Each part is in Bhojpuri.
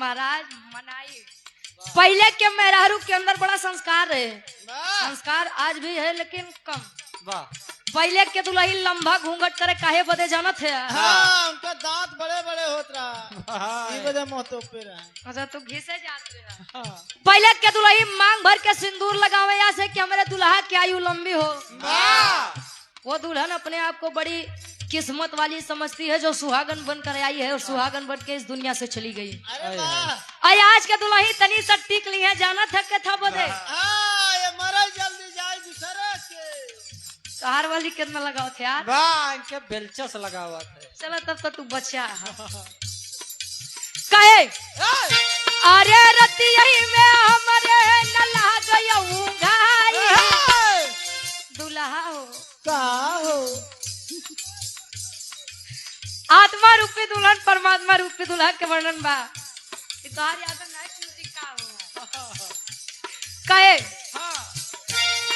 महाराज मनाई। पहले के मेहरारू के अंदर बड़ा संस्कार है, संस्कार आज भी है लेकिन कम। पहले के दुल्ही लंबा घूंघट करे काहे बदे जानत है? हाँ, उनका दांत बड़े बड़े होत रहा, ई बदे मुंह तो पे रहा। अच्छा तू घिसे जात रहा। पहले के दुल्ही मांग भर के सिंदूर लगावे या से कि हमारे दुल्हा की आयु लंबी हो। वो दुल्हन अपने आप को बड़ी किस्मत वाली समझती है जो सुहागन बनकर आई है और सुहागन बन के इस दुनिया से चली गई। अरे वाह, आज के दुल्ही तनी सा टिक ली है, जाना था के था बदे ये मरल जल्दी जाए दूसरे के। कार वाली कितना लगाओ थे यार? वाह, इनके बेलचस लगा हुआ था। चलो तब तो तू बच्चा कहे अरे रतिया में हमारे न लागयऊ घाई। दुल्हा हो का हो, आत्मा रूपी दुल्हन परमात्मा रूपी दुल्हा के वर्णन बा। तोहार याद नहीं कि का हो कहे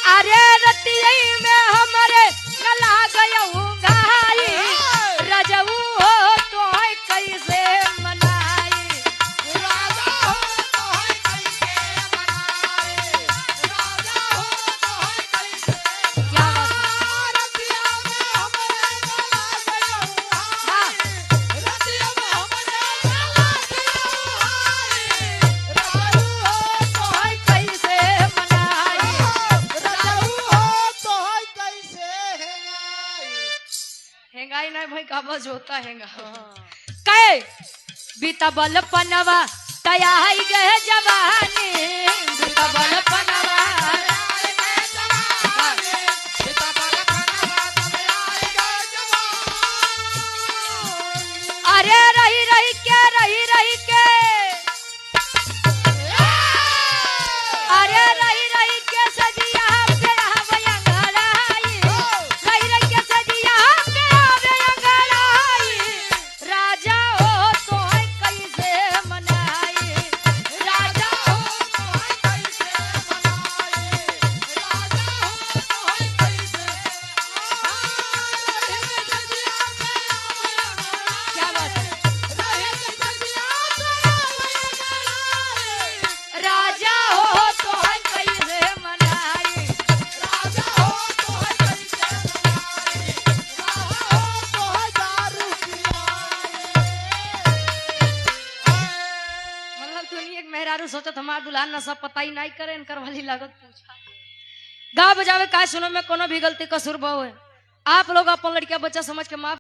अरे रतिया में हमारे न लागयऊ घाई। रजऊ हो तो कैसे मनाई। क्या बात है? हाँ। कैसे मनाई। हेंगाई नहीं भाई का बस होता हेंगा कहे बीता बल पनवा तया गए जवानी। बीता बल पनवा अरे रही रही के रही रही के अरे रही रही के सजिया पे आवे अंगड़ाई। रही रही के सजिया पे आवे अंगड़ाई। राजा हो तो कैसे मनाई। राजा हो तो कैसे मनाई। राजा हो तो कैसे क्या बात है? राजा हो तो कैसे मनाई। राजा हो तो कैसे मतलब तू नहीं एक मेहरारू सोचत हमार दुल्हन नशा पता ही नहीं करे इनकर वाली लागत पूछा गा बजावे का सुनो में कोनो भी गलती कसूर बहु है। आप लोग अपन लड़किया बच्चा समझ के माफ